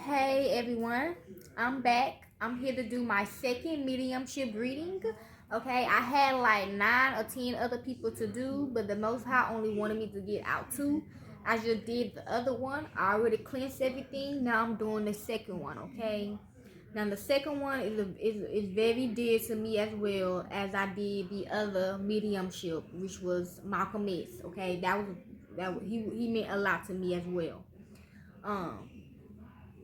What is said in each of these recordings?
Hey everyone, I'm back. I'm here to do my second mediumship reading. Okay, I had like 9 or 10 other people to do, but the Most High only wanted me to get out 2. I just did the other one. I already cleansed everything. Now I'm doing the second one. Okay. Now the second one is very dear to me as well as I did the other mediumship, which was Malcolm X. Okay, he meant a lot to me as well.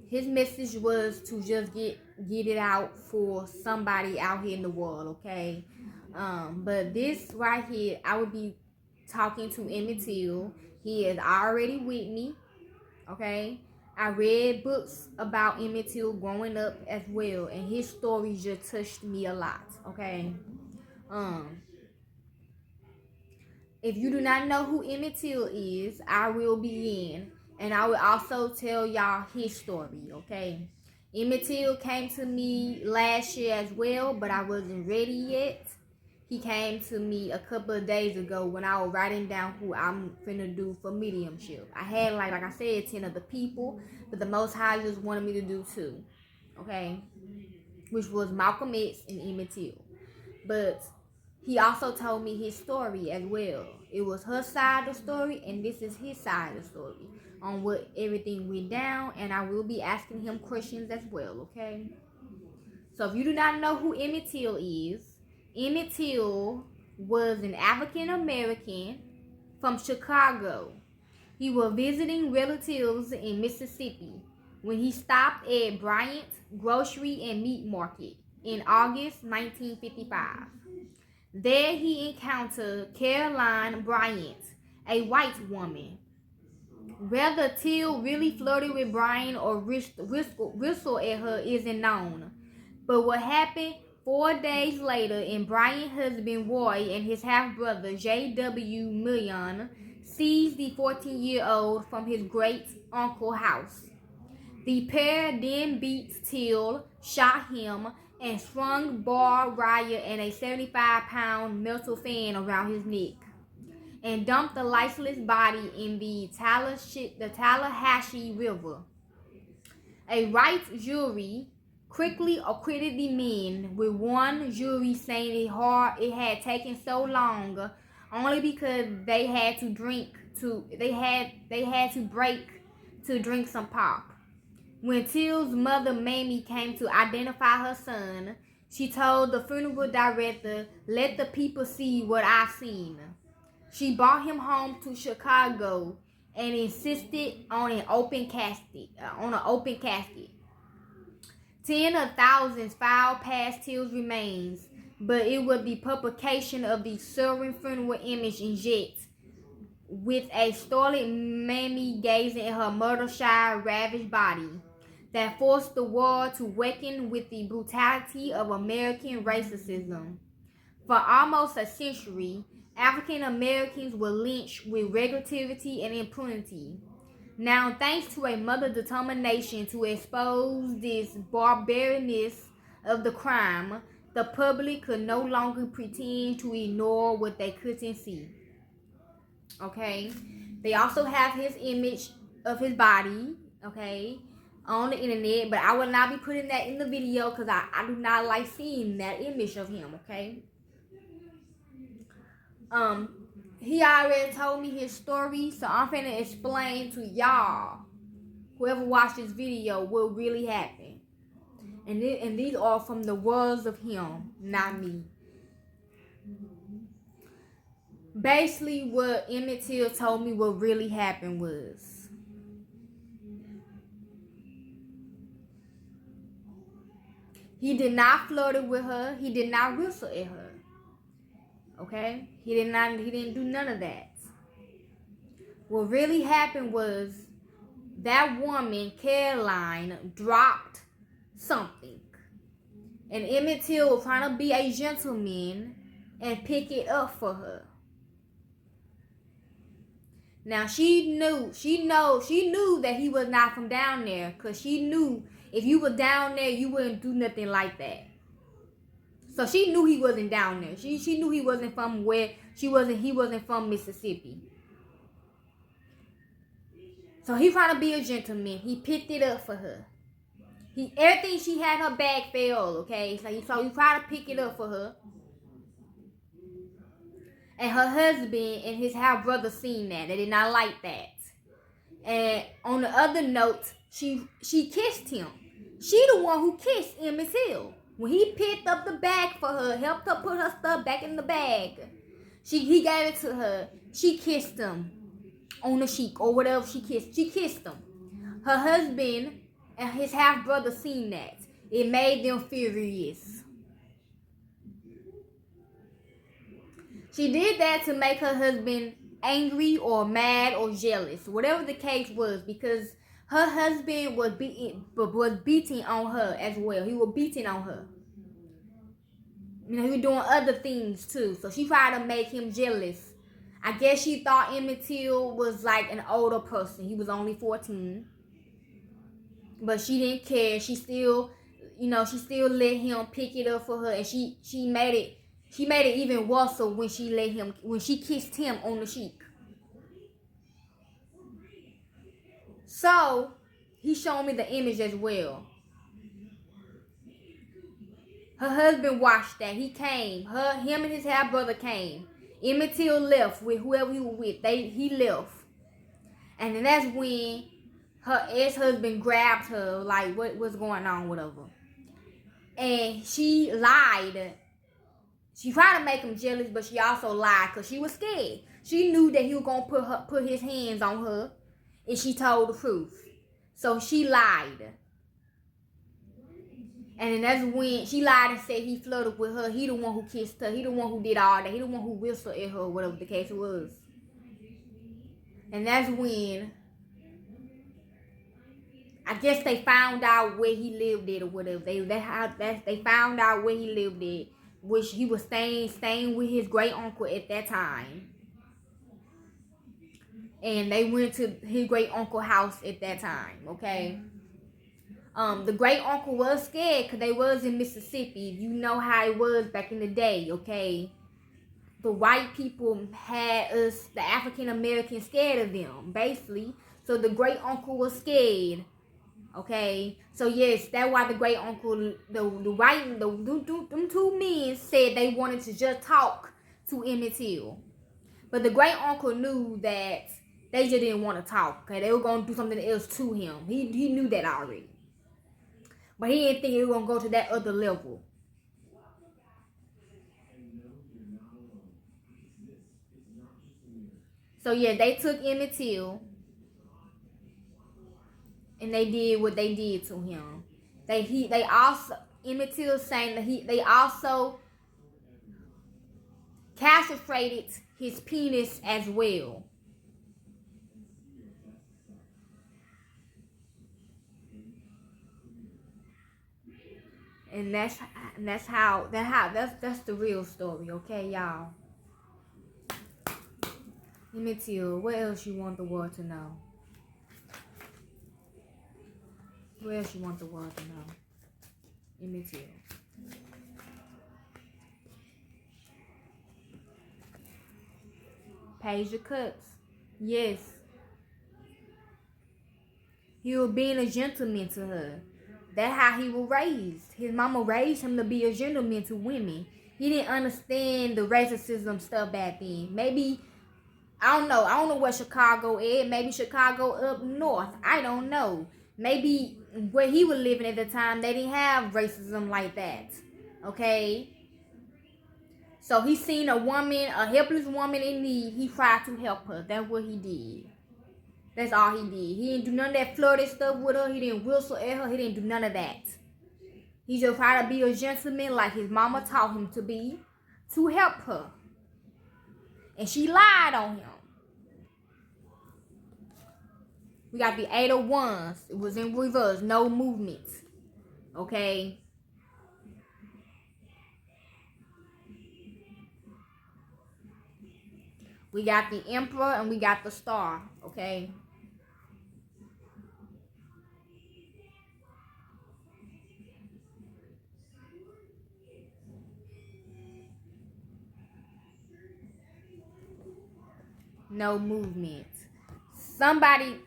His message was to just get it out for somebody out here in the world, okay? But this right here, I would be talking to Emmitt. He is already with me, okay? I read books about Emmitt growing up as well, and his story just touched me a lot, okay? If you do not know who Emmitt is, I will begin. And I will also tell y'all his story, okay? Emmitt came to me last year as well, but I wasn't ready yet. He came to me a couple of days ago when I was writing down who I'm finna do for mediumship. I had, like I said, 10 other people, but the Most High just wanted me to do 2, okay? Which was Malcolm X and Emmitt. But he also told me his story as well. It was her side of the story, and this is his side of the story on what everything went down, and I will be asking him questions as well, okay? So if you do not know who Emmitt is, Emmitt was an African American from Chicago. He was visiting relatives in Mississippi when he stopped at Bryant's Grocery and Meat Market in August 1955. There he encountered Caroline Bryant, a white woman. Whether Till really flirted with Bryant or whistled at her isn't known. But what happened 4 days later, and Bryant's husband Roy and his half-brother J.W. Million seized the 14-year-old from his great-uncle's house. The pair then beat Till, shot him, and strung barbed wire and a 75-pound metal fan around his neck, and dumped the lifeless body in the Tallahatchie River. A white jury quickly acquitted the men, with one jury saying it had taken so long only because they had to break to drink some pop. When Till's mother, Mamie, came to identify her son, she told the funeral director, "Let the people see what I've seen." She brought him home to Chicago and insisted on an open casket. Tens of thousands filed past Till's remains, but it was the publication of the servant funeral image in jet, with a startled Mamie gazing at her murder-shy, ravaged body, that forced the world to reckon with the brutality of American racism. For almost a century, African Americans were lynched with regularity and impunity. Now, thanks to a mother's determination to expose this barbarousness of the crime, the public could no longer pretend to ignore what they couldn't see. Okay? They also have his image of his body, okay, on the internet, but I will not be putting that in the video because I do not like seeing that image of him, okay? He already told me his story, so I'm finna explain to y'all, whoever watched this video, what really happened. And these are from the words of him, not me. Basically, what Emmitt Till told me what really happened was, he did not flirt with her. He did not whistle at her. Okay? He didn't do none of that. What really happened was that woman, Caroline, dropped something. And Emmitt Till was trying to be a gentleman and pick it up for her. Now she knew that he was not from down there, because she knew if you were down there, you wouldn't do nothing like that. So she knew he wasn't down there. She knew he wasn't from he wasn't from Mississippi. So he trying to be a gentleman. He picked it up for her. Everything she had in her bag fell, okay? So he tried to pick it up for her. And her husband and his half brother seen that. They did not like that. And on the other note, she kissed him. She the one who kissed Emmitt Till. When he picked up the bag for her, helped her put her stuff back in the bag, he gave it to her. She kissed him on the cheek or whatever she kissed. She kissed him. Her husband and his half brother seen that. It made them furious. She did that to make her husband angry or mad or jealous, whatever the case was, because her husband was beating on her as well. He was beating on her. You know, he was doing other things too. So she tried to make him jealous. I guess she thought Emmitt Till was like an older person. He was only 14. But she didn't care. She still, she still let him pick it up for her, and she made it even worse when she kissed him on the cheek. So he showed me the image as well. Her husband watched that. He came. Him and his half brother came. Emmitt Till left with whoever he was with. He left. And then that's when her ex-husband grabbed her, like, what's going on, whatever. And she lied. She tried to make him jealous, but she also lied because she was scared. She knew that he was going to put his hands on her if she told the truth. So she lied. And then that's when she lied and said he flirted with her. He the one who kissed her. He the one who did all that. He the one who whistled at her, whatever the case was. And that's when I guess they found out where he lived at or whatever. They found out where he lived at, which he was staying with his great uncle at that time. And they went to his great uncle's house at that time, okay? The great uncle was scared because they was in Mississippi. You know how it was back in the day, okay? The white people had us, the African Americans, scared of them, basically. So the great uncle was scared, okay? So yes, that's why the great uncle, them two men said they wanted to just talk to Emmitt Till. But the great uncle knew that they just didn't want to talk, okay? They were going to do something else to him. He knew that already. But he didn't think he was going to go to that other level. So yeah, they took Emmitt Till and they did what they did to him. They also Emmitt Till saying that they also castrated his penis as well. And that's the real story, okay, y'all. Emmitt Till, what else you want the world to know? What else you want the world to know? Emmitt Till. Paiges Cups. Yes. He was being a gentleman to her. That's how he was raised. His mama raised him to be a gentleman to women. He didn't understand the racism stuff back then. Maybe, I don't know where Chicago is. Maybe Chicago up north. I don't know. Maybe where he was living at the time, they didn't have racism like that. Okay? So he seen a woman, a helpless woman in need. He tried to help her. That's what he did. That's all he did. He didn't do none of that flirty stuff with her. He didn't whistle at her. He didn't do none of that. He just tried to be a gentleman like his mama taught him to be, to help her. And she lied on him. We got the 8 of Wands. It was in reverse. No movement. Okay? We got the Emperor and we got the Star. Okay? No movement. somebody,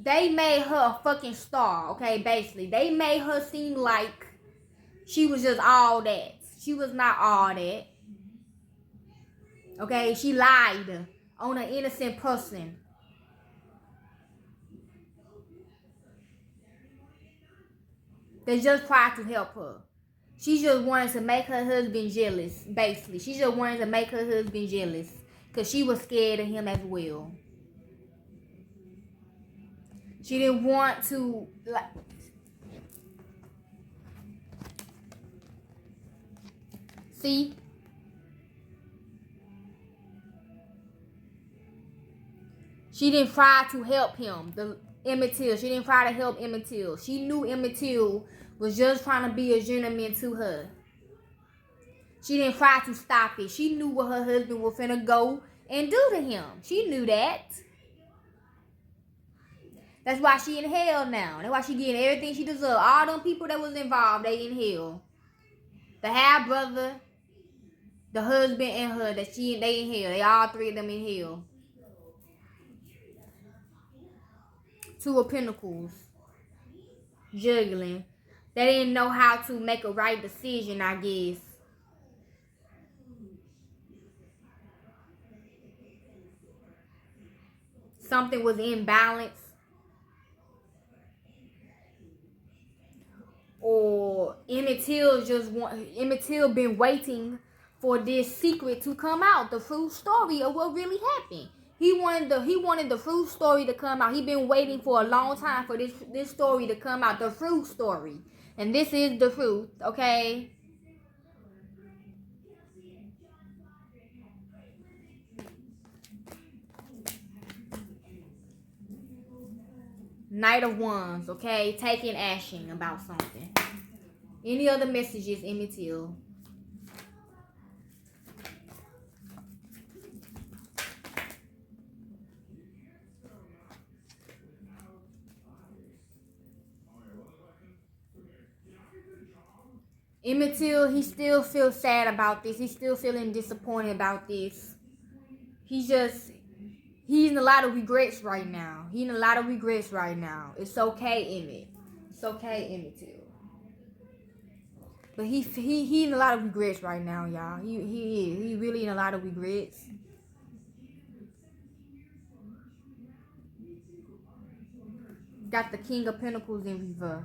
they made her a fucking star, okay, basically. They made her seem like she was just all that. She was not all that. Okay, she lied on an innocent person. They just tried to help her. She just wanted to make her husband jealous, basically. She just wanted to make her husband jealous because she was scared of him as well. She didn't want to, like, see? She didn't try to help him, Emmitt. She didn't try to help Emmitt. She knew Emmitt was just trying to be a gentleman to her. She didn't try to stop it. She knew what her husband was finna go and do to him. She knew that. That's why she in hell now. That's why she getting everything she deserved. All them people that was involved, they in hell. The half brother, the husband, and her, they in hell. They all three of them in hell. Two of Pentacles. Juggling. They didn't know how to make a right decision, I guess. Something was imbalanced. Or Emmitt Till been waiting for this secret to come out, the true story of what really happened. He wanted the true story to come out. He been waiting for a long time for this story to come out, the true story. And this is the truth, okay? Knight of Wands, okay? Taking action about something. Any other messages, Emmitt Till? Emmitt Till, he still feels sad about this. He's still feeling disappointed about this. He's in a lot of regrets right now. He's in a lot of regrets right now. It's okay, Emmitt. It's okay, Emmitt Till. But he in a lot of regrets right now, y'all. He really in a lot of regrets. Got the King of Pentacles in reverse.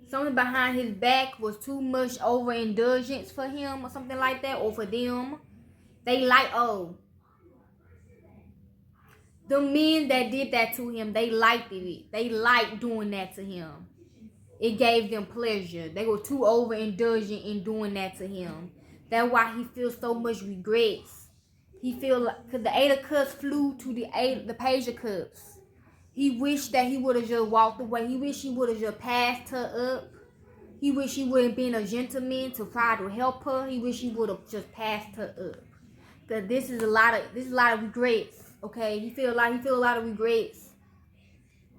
Something behind his back was too much overindulgence for him or something like that, or for them. They like, oh, the men that did that to him, they liked it. They liked doing that to him. It gave them pleasure. They were too overindulgent in doing that to him. That's why he feels so much regrets. He feel like, because the Eight of Cups flew to the Page of Cups. He wished that he would have just walked away. He wished he would have just passed her up. He wished he would have been a gentleman to try to help her. He wished he would have just passed her up. Because this is a lot of regrets. Okay, he feel a lot of regrets.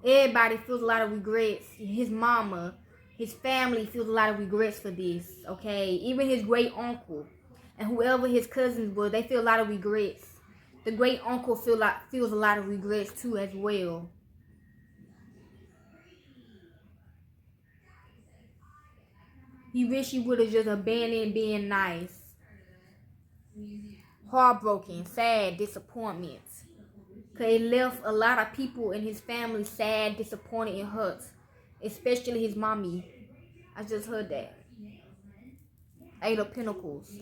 Everybody feels a lot of regrets. His mama, his family feels a lot of regrets for this. Okay, even his great uncle and whoever his cousins were, they feel a lot of regrets. The great uncle feels a lot of regrets too as well. He wish he would have just abandoned being nice. Heartbroken, sad, disappointment. Because it left a lot of people in his family sad, disappointed, and hurt. Especially his mommy. I just heard that. Eight of Pentacles.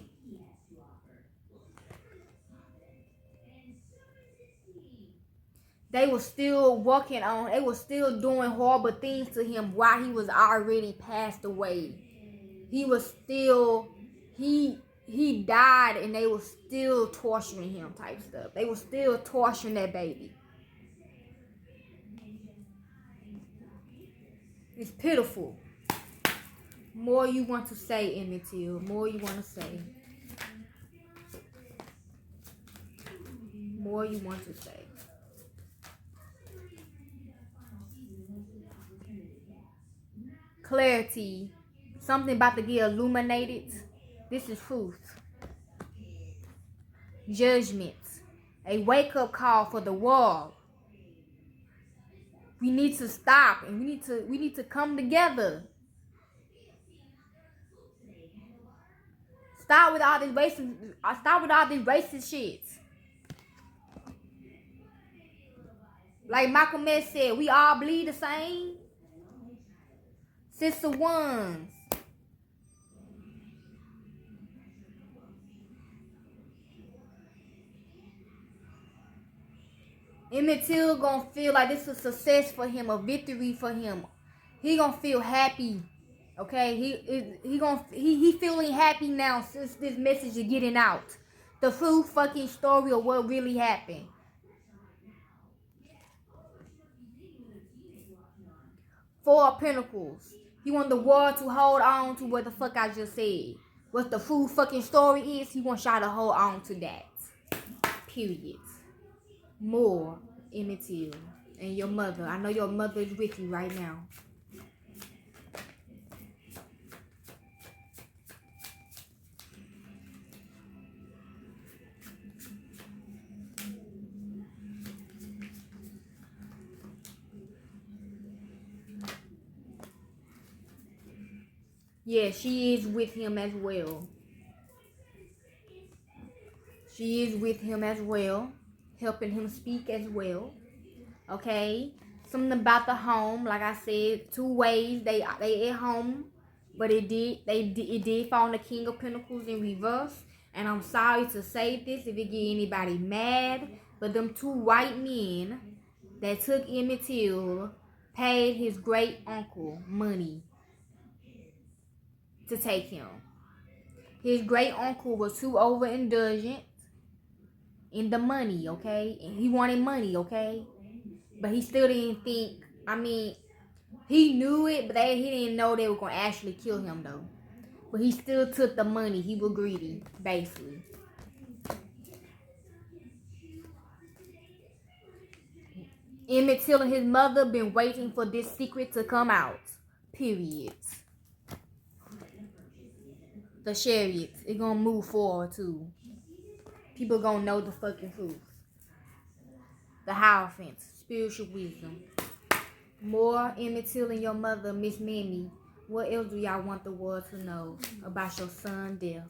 They were still working on, they were still doing horrible things to him while he was already passed away. He was still, he died and they were still torturing him type stuff. They were still torturing that baby. It's pitiful. More you want to say, Emmitt Till. More you want to say. more you want to say. Clarity. Something about to get illuminated. This is truth. Judgment. A wake-up call for the world. We need to stop and we need to come together. Stop with all this racist shit. Like Malcolm X said, we all bleed the same. Sister ones. Emmitt Till gonna feel like this is a success for him, a victory for him. He gonna feel happy. Okay, he feeling happy now since this message is getting out. The full fucking story of what really happened. Four of Pentacles. He want the world to hold on to what the fuck I just said. What the full fucking story is, he wants y'all to hold on to that. Period. More Emmitt Till and your mother. I know your mother is with you right now. Yeah, she is with him as well. She is with him as well, helping him speak as well. Okay, something about the home, like I said, two ways they at home, but it did fall on the King of Pentacles in reverse. And I'm sorry to say this if it get anybody mad, but them two white men that took Emmitt Till paid his great uncle money to take him. His great uncle was too overindulgent in the money, okay? And he wanted money, okay? But he still didn't think, I mean, he knew it, but he didn't know they were going to actually kill him, though. But he still took the money. He was greedy, basically. Emmitt Till and his mother been waiting for this secret to come out. Period. The Chariot, it gonna move forward, too. People gonna know the fucking truth. The Hierophant, spiritual wisdom. More Emmitt Till and your mother, Miss Mammy. What else do y'all want the world to know about your son's death?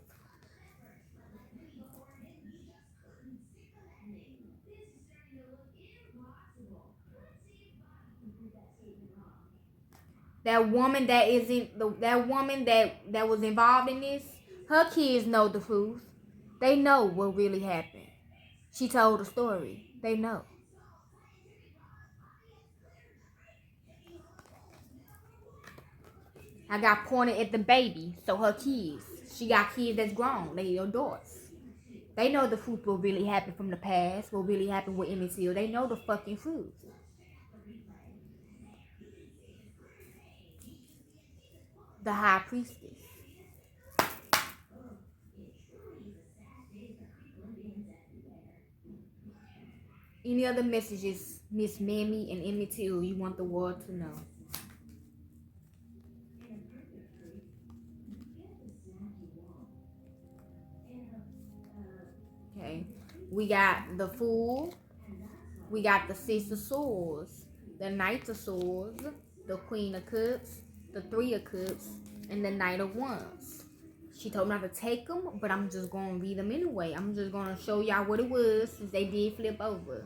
That woman that was involved in this, her kids know the truth. They know what really happened. She told the story. They know. I got pointed at the baby, so her kids. She got kids that's grown. They adults. They know the truth what really happened from the past, what really happened with Emmitt Till. They know the fucking truth. The High Priestess. Any other messages, Miss Mammy and Emmitt Till, you want the world to know? Okay. We got the Fool. We got the Six of Swords. The Knight of Swords. The Queen of Cups. The Three of Cups. And the Knight of Wands. She told me not to take them, but I'm just going to read them anyway. I'm just going to show y'all what it was since they did flip over.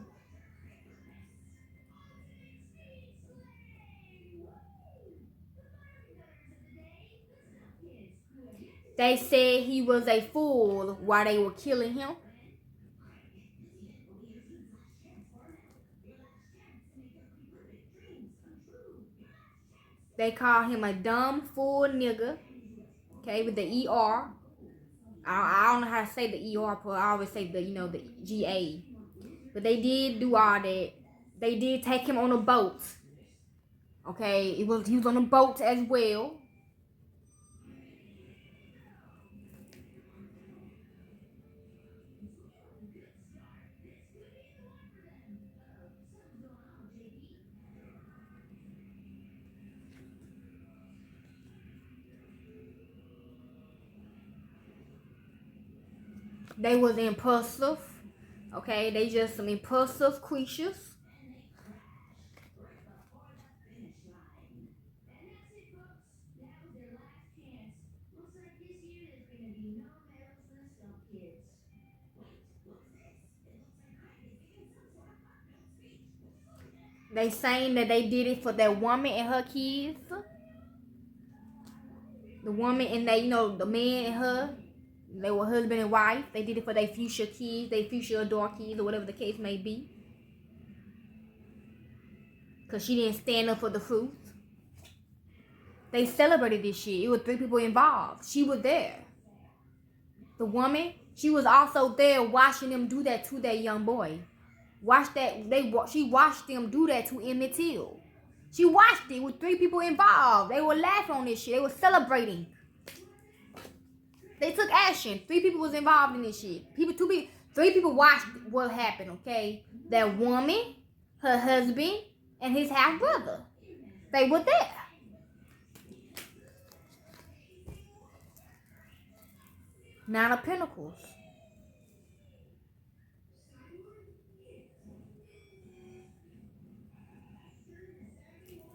They said he was a fool while they were killing him. They call him a dumb fool nigga. Okay, with the ER. I don't know how to say the ER, but I always say the, the GA. But they did do all that. They did take him on a boat. Okay, he was on a boat as well. They was impulsive. Okay, they just some impulsive creatures. They saying that they did it for that woman and her kids. The woman and they, the man and her, they were husband and wife. They did it for their future kids, their future adult kids, or whatever the case may be. Because she didn't stand up for the truth. They celebrated this shit. It was 3 people involved. She was there. The woman, she was also there watching them do that to that young boy. She watched them do that to Emmitt Till. She watched it with 3 people involved. They were laughing on this shit. They were celebrating. They took action. 3 people was involved in this shit. 3 people watched what happened, okay? That woman, her husband, and his half brother. They were there. Nine of Pentacles.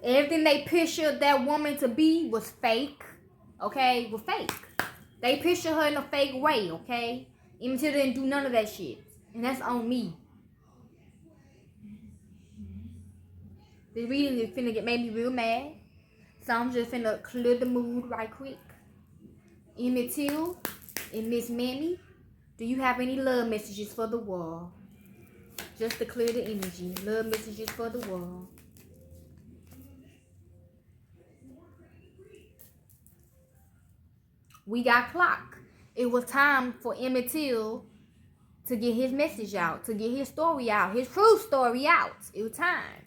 Everything they pictured that woman to be was fake. Okay? Was fake. They pictured her in a fake way, okay? Emmitt Till didn't do none of that shit. And that's on me. The reading is finna made me real mad. So I'm just finna clear the mood right quick. Emmitt Till and Miss Mammy, do you have any love messages for the world? Just to clear the energy. Love messages for the world. We got clock. It was time for Emmitt Till to get his message out, to get his story out, his true story out. It was time.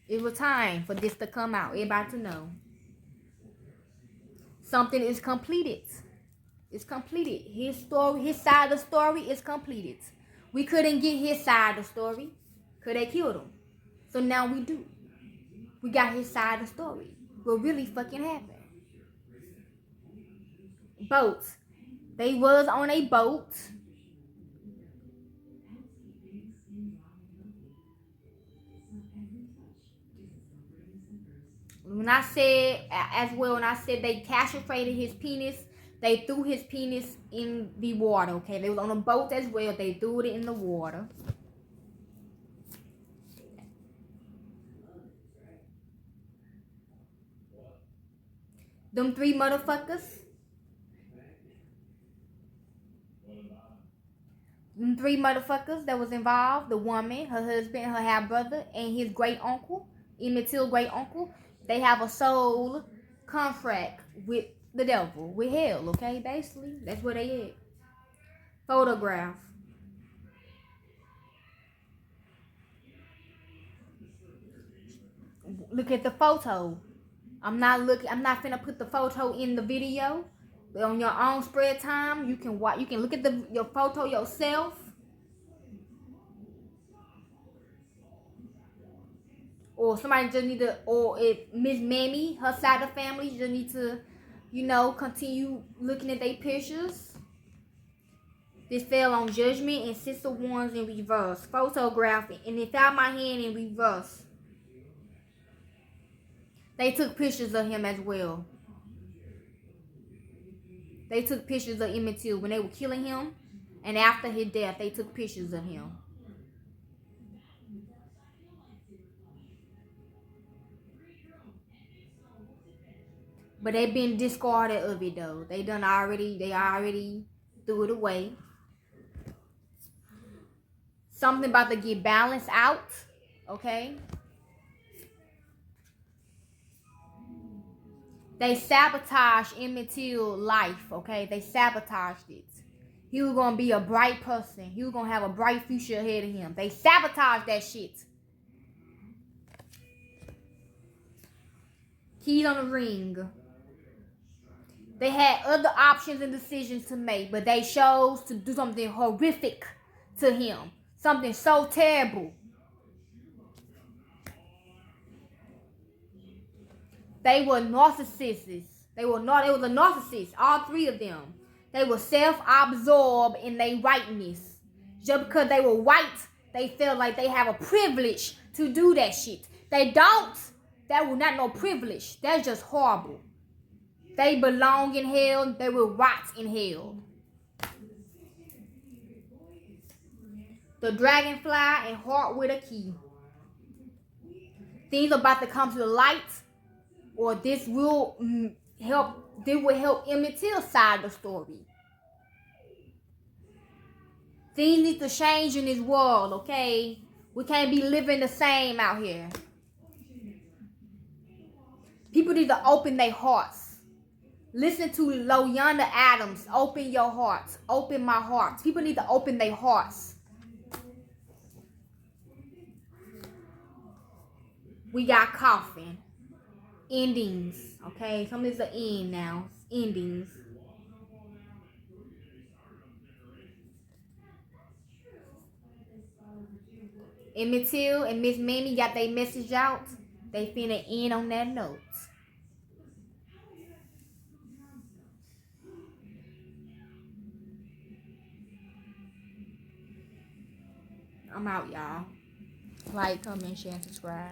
It was time for this to come out. Everybody to know. Something is completed. It's completed. His story, his side of the story is completed. We couldn't get his side of the story because they killed him. So now we do. We got his side of the story. What really fucking happened? Boat. They was on a boat. When I said they castrated his penis, they threw his penis in the water, okay? They was on a boat as well. They threw it in the water. Them 3 motherfuckers. Them 3 motherfuckers that was involved. The woman, her husband, her half-brother, and his great-uncle. Emmitt Till great-uncle. They have a soul contract with the devil, with hell, okay? Basically, that's where they at. Photograph. Look at the photo. I'm not finna put the photo in the video. But on your own spare time, you can watch. You can look at your photo yourself. Or somebody just need to, or if Miss Mammy, her side of the family, just need to, continue looking at their pictures. This fell on Judgment and 6 of Wands in reverse. Photograph, and it fell my hand in reverse. They took pictures of him as well. They took pictures of Emmitt Till when they were killing him, and after his death, they took pictures of him. But they've been discarded of it though. They already threw it away. Something about to get balanced out, okay? They sabotaged Emmitt Till's life, okay? They sabotaged it. He was gonna be a bright person. He was gonna have a bright future ahead of him. They sabotaged that shit. Keys on the ring. They had other options and decisions to make, but they chose to do something horrific to him. Something so terrible. They were narcissists. They was a narcissist. All 3 of them. They were self-absorbed in their whiteness. Just because they were white, they felt like they have a privilege to do that shit. They don't. That was not no privilege. That's just horrible. They belong in hell. They will rot in hell. The dragonfly and heart with a key. Things about to come to the light, or this will help. This will help Emmitt Till's side of the story. Things need to change in this world, okay? We can't be living the same out here. People need to open their hearts. Listen to Loyanda Adams. Open your hearts. Open my heart. People need to open their hearts. We got coffin. Endings. Okay? Something's the end now. Endings. Emmitt Till and Miss Mamie got their message out. They finna end on that note. I'm out, y'all. Like, comment, share, and subscribe.